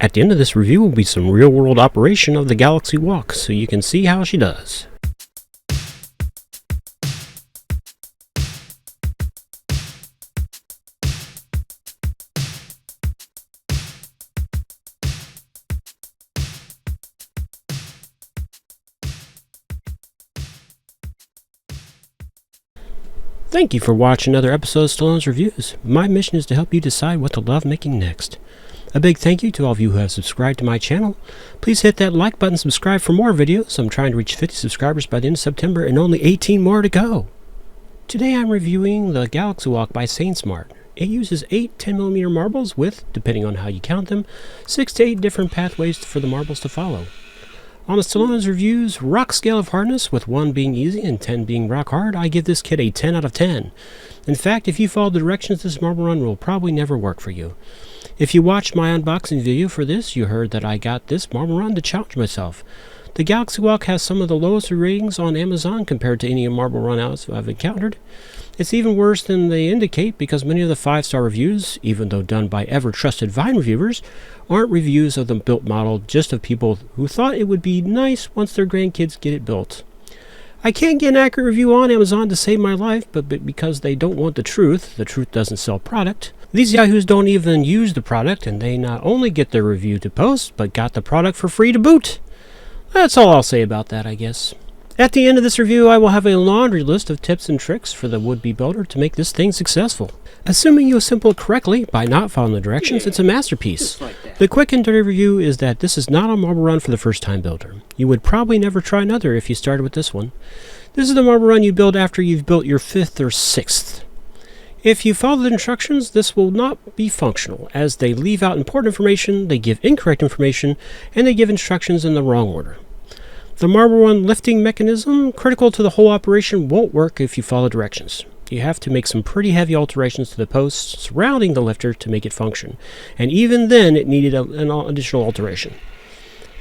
At the end of this review will be some real-world operation of the Galaxy Walk, so you can see how she does. Thank you for watching another episode of Stallones Reviews. My mission is to help you decide what to love making next. A big thank you to all of you who have subscribed to my channel. Please hit that like button, subscribe for more videos. I'm trying to reach 50 subscribers by the end of September and only 18 more to go. Today I'm reviewing the Galaxy Walk by sainsmart. It uses 8 10mm marbles with, depending on how you count them, 6 to 8 different pathways for the marbles to follow. On the Stallones Reviews rock scale of hardness, with 1 being easy and 10 being rock hard, I give this kit a 10 out of 10. In fact, if you follow the directions, this marble run will probably never work for you. If you watched my unboxing video for this, you heard that I got this marble run to challenge myself. The Galaxy Walk has some of the lowest ratings on Amazon compared to any marble run I've encountered. It's even worse than they indicate because many of the 5-star reviews, even though done by ever-trusted Vine reviewers, aren't reviews of the built model, just of people who thought it would be nice once their grandkids get it built. I can't get an accurate review on Amazon to save my life, but because they don't want the truth doesn't sell product. These yahoos don't even use the product, and they not only get their review to post, but got the product for free to boot. That's all I'll say about that, I guess. At the end of this review, I will have a laundry list of tips and tricks for the would-be builder to make this thing successful. Assuming you assemble it correctly by not following the directions, it's a masterpiece. The quick and dirty review is that this is not a marble run for the first-time builder. You would probably never try another if you started with this one. This is the marble run you build after you've built your 5th or 6th. If you follow the instructions, this will not be functional, as they leave out important information, they give incorrect information, and they give instructions in the wrong order. The marble run lifting mechanism, critical to the whole operation, won't work if you follow directions. You have to make some pretty heavy alterations to the posts surrounding the lifter to make it function, and even then it needed an additional alteration.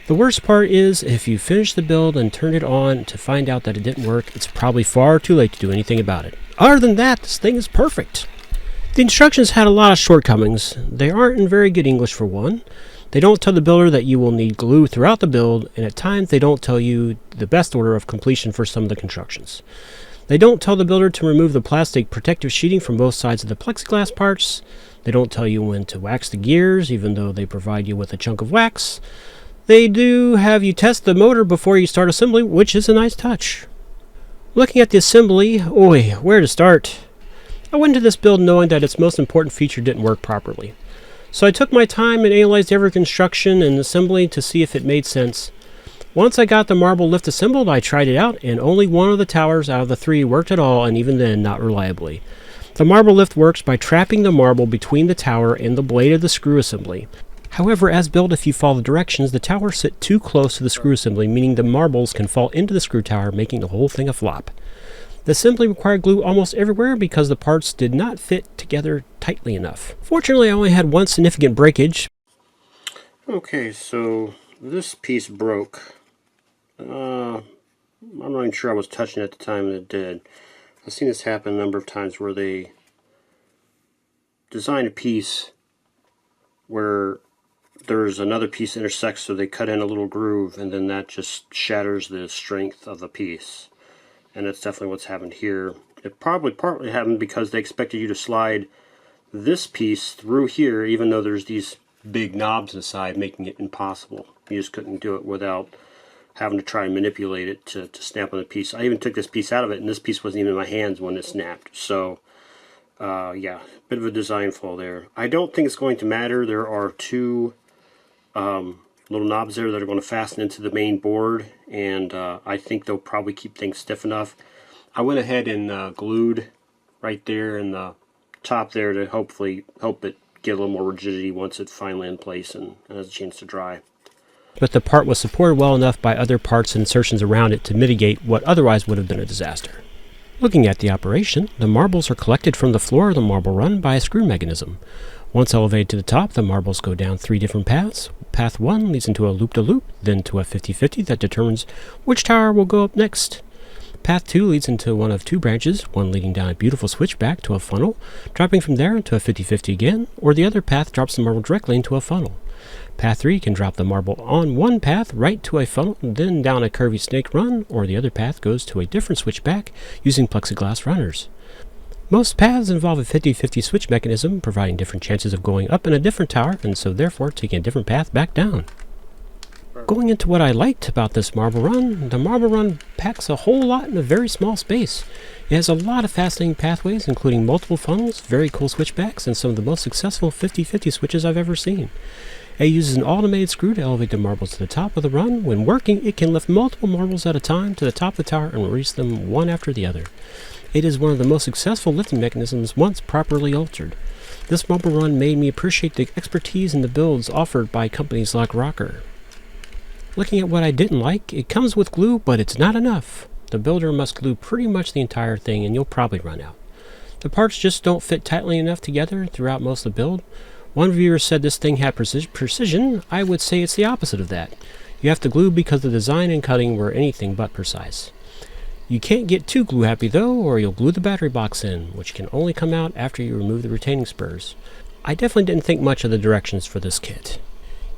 The worst part is, if you finish the build and turn it on to find out that it didn't work, it's probably far too late to do anything about it. Other than that, this thing is perfect. The instructions had a lot of shortcomings. They aren't in very good English for one. They don't tell the builder that you will need glue throughout the build, and at times they don't tell you the best order of completion for some of the constructions. They don't tell the builder to remove the plastic protective sheeting from both sides of the plexiglass parts. They don't tell you when to wax the gears, even though they provide you with a chunk of wax. They do have you test the motor before you start assembly, which is a nice touch. Looking at the assembly, where to start? I went into this build knowing that its most important feature didn't work properly. So I took my time and analyzed every construction and assembly to see if it made sense. Once I got the marble lift assembled, I tried it out, and only one of the towers out of the 3 worked at all, and even then, not reliably. The marble lift works by trapping the marble between the tower and the blade of the screw assembly. However, as built, if you follow the directions, the towers sit too close to the screw assembly, meaning the marbles can fall into the screw tower, making the whole thing a flop. The assembly required glue almost everywhere because the parts did not fit together tightly enough. Fortunately, I only had one significant breakage. Okay, so this piece broke. I'm not even sure I was touching it at the time that it did. I've seen this happen a number of times where they design a piece where there's another piece that intersects, so they cut in a little groove, and then that just shatters the strength of the piece. And that's definitely what's happened here. It probably partly happened because they expected you to slide this piece through here, even though there's these big knobs inside, making it impossible. You just couldn't do it without having to try and manipulate it to snap on the piece. I even took this piece out of it, and this piece wasn't even in my hands when it snapped. So, yeah, bit of a design flaw there. I don't think it's going to matter. There are 2 little knobs there that are going to fasten into the main board, and I think they'll probably keep things stiff enough. I went ahead and glued right there in the top there to hopefully help it get a little more rigidity once it's finally in place and has a chance to dry. But the part was supported well enough by other parts and insertions around it to mitigate what otherwise would have been a disaster. Looking at the operation, the marbles are collected from the floor of the marble run by a screw mechanism. Once elevated to the top, the marbles go down 3 different paths. Path 1 leads into a loop-to-loop, then to a 50-50 that determines which tower will go up next. Path 2 leads into one of 2 branches, one leading down a beautiful switchback to a funnel, dropping from there into a 50-50 again, or the other path drops the marble directly into a funnel. Path 3 can drop the marble on one path right to a funnel, then down a curvy snake run, or the other path goes to a different switchback using plexiglass runners. Most paths involve a 50-50 switch mechanism, providing different chances of going up in a different tower, and so therefore taking a different path back down. Going into what I liked about this marble run, the marble run packs a whole lot in a very small space. It has a lot of fascinating pathways, including multiple funnels, very cool switchbacks, and some of the most successful 50-50 switches I've ever seen. It uses an automated screw to elevate the marbles to the top of the run. When working, it can lift multiple marbles at a time to the top of the tower and release them one after the other. It is one of the most successful lifting mechanisms once properly altered. This marble run made me appreciate the expertise in the builds offered by companies like Rocker. Looking at what I didn't like, it comes with glue, but it's not enough. The builder must glue pretty much the entire thing and you'll probably run out. The parts just don't fit tightly enough together throughout most of the build. One viewer said this thing had precision. I would say it's the opposite of that. You have to glue because the design and cutting were anything but precise. You can't get too glue happy though, or you'll glue the battery box in, which can only come out after you remove the retaining spurs. I definitely didn't think much of the directions for this kit.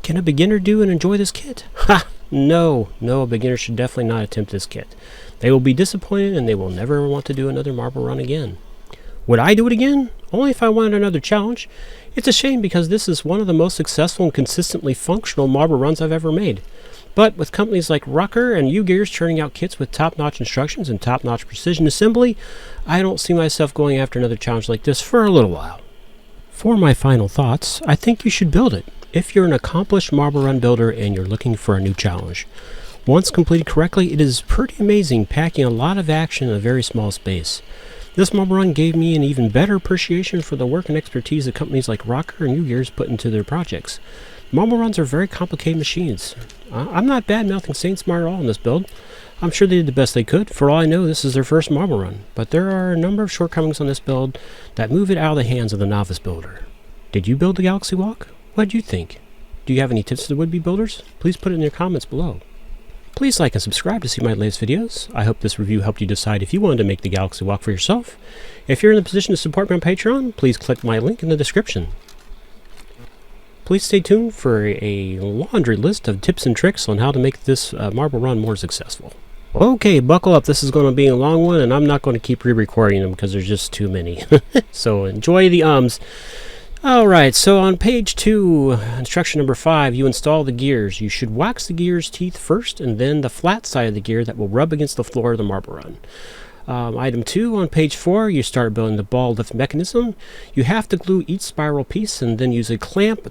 Can a beginner do and enjoy this kit? Ha! No, a beginner should definitely not attempt this kit. They will be disappointed and they will never want to do another marble run again. Would I do it again? Only if I wanted another challenge. It's a shame because this is one of the most successful and consistently functional marble runs I've ever made. But with companies like Rocker and U-Gears churning out kits with top-notch instructions and top-notch precision assembly, I don't see myself going after another challenge like this for a little while. For my final thoughts, I think you should build it if you're an accomplished marble run builder and you're looking for a new challenge. Once completed correctly, it is pretty amazing, packing a lot of action in a very small space. This marble run gave me an even better appreciation for the work and expertise that companies like Rocker and U-Gears put into their projects. Marble runs are very complicated machines. I'm not bad-mouthing sainsmart at all in this build. I'm sure they did the best they could. For all I know, this is their first marble run. But there are a number of shortcomings on this build that move it out of the hands of the novice builder. Did you build the Galaxy Walk? What did you think? Do you have any tips to the would-be builders? Please put it in your comments below. Please like and subscribe to see my latest videos. I hope this review helped you decide if you wanted to make the Galaxy Walk for yourself. If you're in a position to support me on Patreon, please click my link in the description. Please stay tuned for a laundry list of tips and tricks on how to make this marble run more successful. Okay, buckle up. This is going to be a long one, and I'm not going to keep re-recording them because there's just too many. So enjoy the ums. Alright, so on page 2, instruction number 5, you install the gears. You should wax the gear's teeth first, and then the flat side of the gear that will rub against the floor of the marble run. Item 2, on page 4, you start building the ball lift mechanism. You have to glue each spiral piece and then use a clamp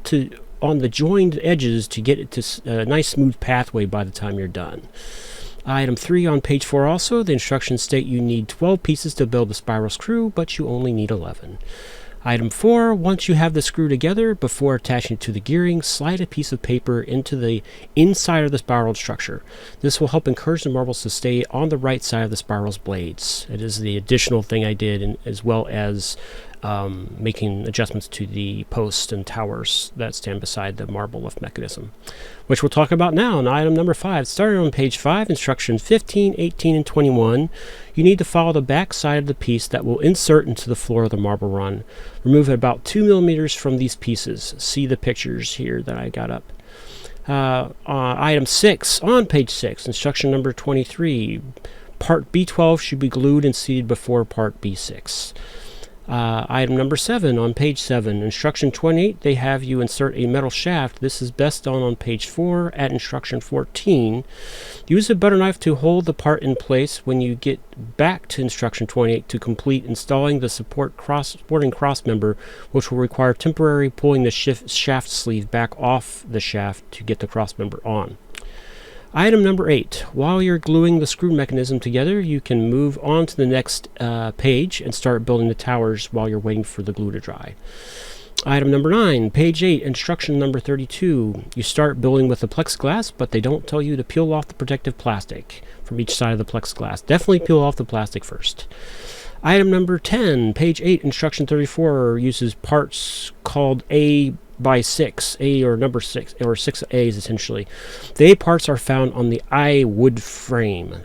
on the joined edges to get it to a nice smooth pathway by the time you're done. Item 3 on page 4 also, the instructions state you need 12 pieces to build the spiral screw, but you only need 11. Item 4, once you have the screw together, before attaching it to the gearing, slide a piece of paper into the inside of the spiral structure. This will help encourage the marbles to stay on the right side of the spiral's blades. It is the additional thing I did, as well as making adjustments to the posts and towers that stand beside the marble lift mechanism, which we'll talk about now in item number 5. Starting on page 5, instructions 15, 18, and 21, you need to follow the back side of the piece that will insert into the floor of the marble run. Remove about 2 millimeters from these pieces. See the pictures here that I got up. Item 6, on page 6, instruction number 23, part B12 should be glued and seated before part B6. Item number 7 on page 7, instruction 28, they have you insert a metal shaft. This is best done on page 4 at instruction 14. Use a butter knife to hold the part in place when you get back to instruction 28 to complete installing the supporting cross member, which will require temporary pulling the shaft sleeve back off the shaft to get the cross member on. Item number 8. While you're gluing the screw mechanism together, you can move on to the next page and start building the towers while you're waiting for the glue to dry. Item number 9. Page 8. Instruction number 32. You start building with the plexiglass, but they don't tell you to peel off the protective plastic from each side of the plexiglass. Definitely peel off the plastic first. Item number 10. Page 8. Instruction 34 uses parts called A by 6, A or number 6, or 6 A's essentially. The A parts are found on the I wood frame.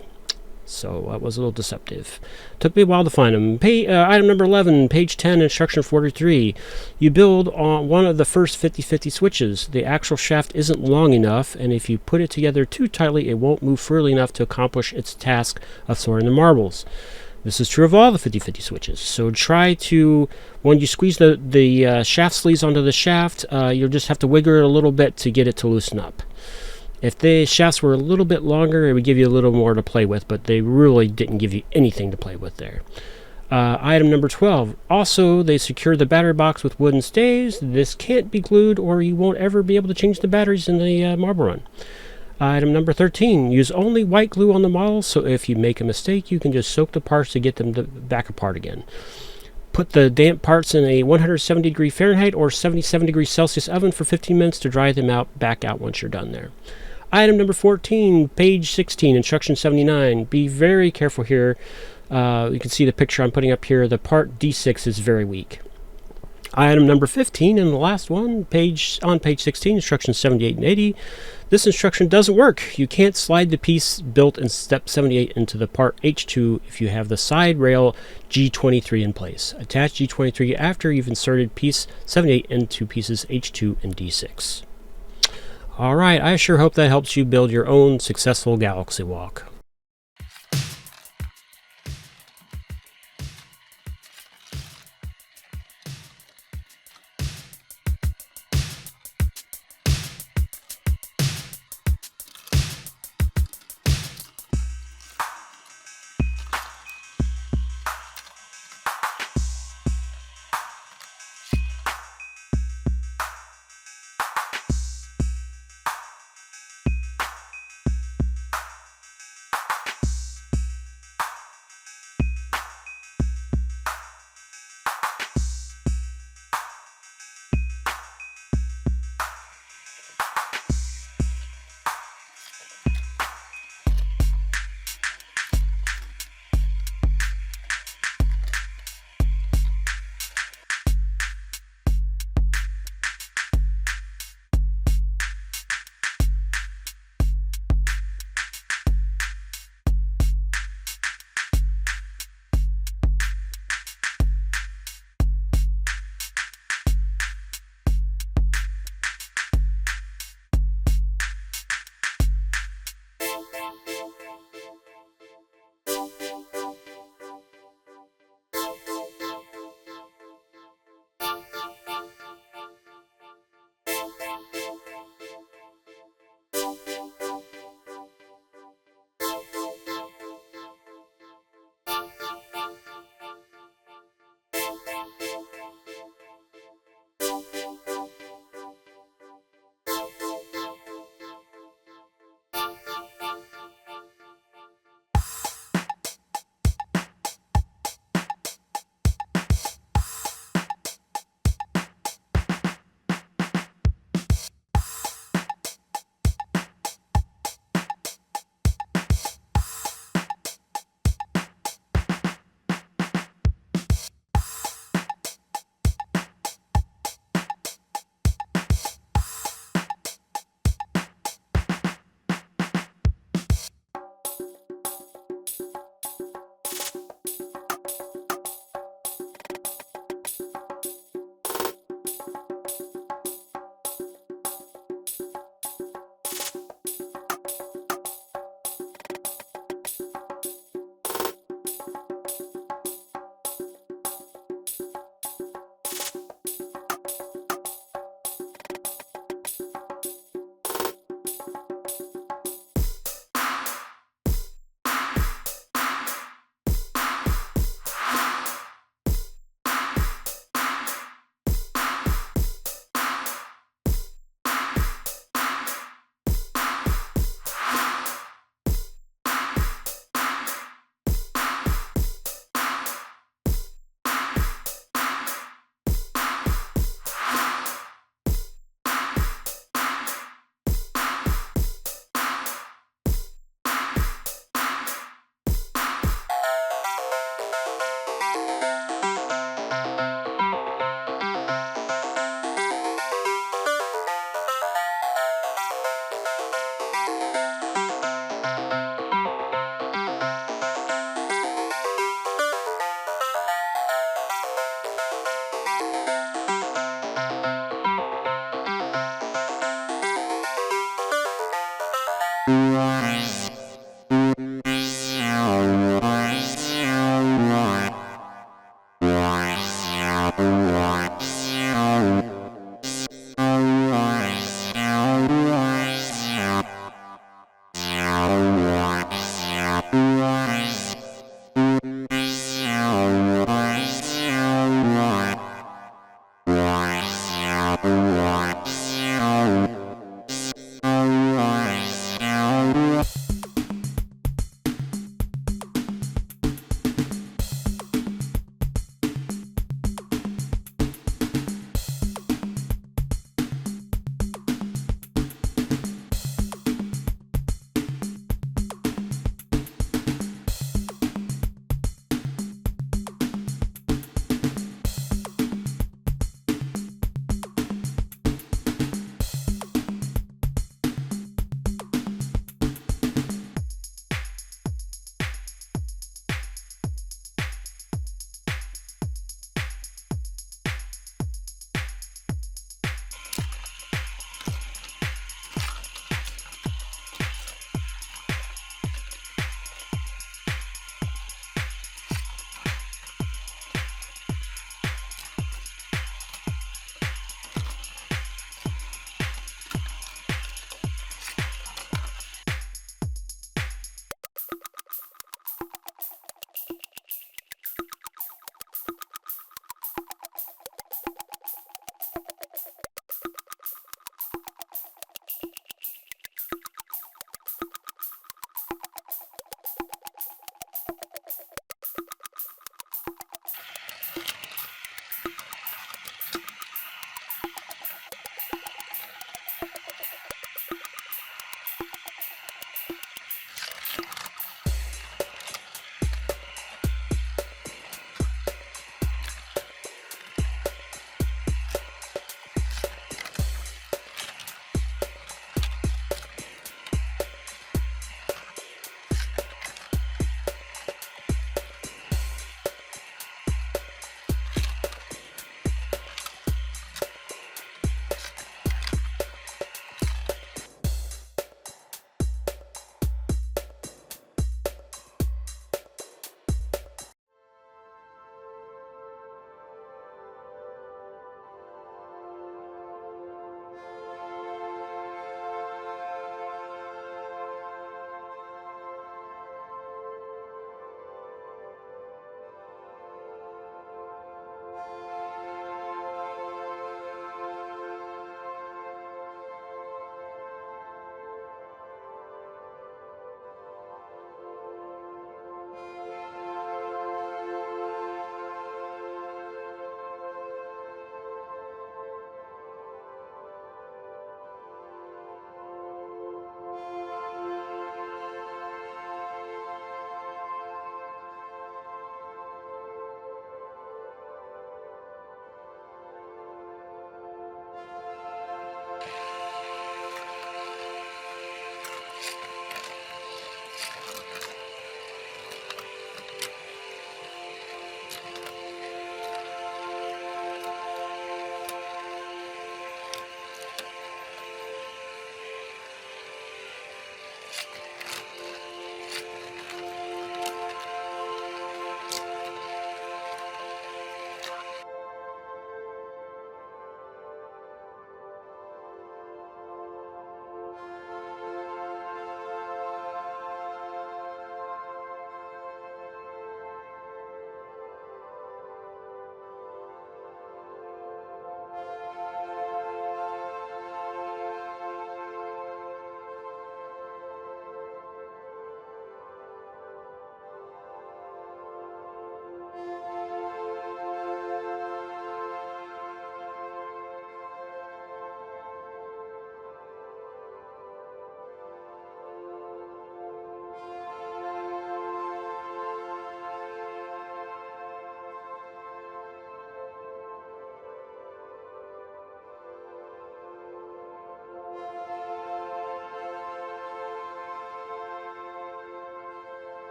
So that was a little deceptive. Took me a while to find them. Item number 11, page 10, instruction 43. You build on one of the first 50-50 switches. The actual shaft isn't long enough, and if you put it together too tightly, it won't move freely enough to accomplish its task of sorting the marbles. This is true of all the 50-50 switches. So try to, when you squeeze the shaft sleeves onto the shaft, you'll just have to wiggle it a little bit to get it to loosen up. If the shafts were a little bit longer, it would give you a little more to play with, but they really didn't give you anything to play with there. Item number 12. Also, they secure the battery box with wooden stays. This can't be glued or you won't ever be able to change the batteries in the marble run. Item number 13. Use only white glue on the models, so if you make a mistake, you can just soak the parts to get them back apart again. Put the damp parts in a 170 degree Fahrenheit or 77 degrees Celsius oven for 15 minutes to dry them back out once you're done there. Item number 14, page 16, instruction 79. Be very careful here. You can see the picture I'm putting up here. The part D6 is very weak. Item number 15, and the last one, on page 16, instructions 78 and 80. This instruction doesn't work. You can't slide the piece built in step 78 into the part H2 if you have the side rail G23 in place. Attach G23 after you've inserted piece 78 into pieces H2 and D6. Alright, I sure hope that helps you build your own successful galaxy walk.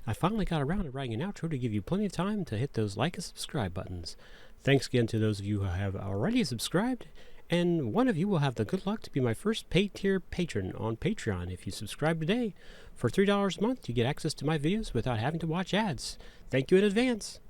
I finally got around to writing an outro to give you plenty of time to hit those like and subscribe buttons. Thanks again to those of you who have already subscribed, and one of you will have the good luck to be my first paid tier patron on Patreon if you subscribe today. For $3 a month, you get access to my videos without having to watch ads. Thank you in advance.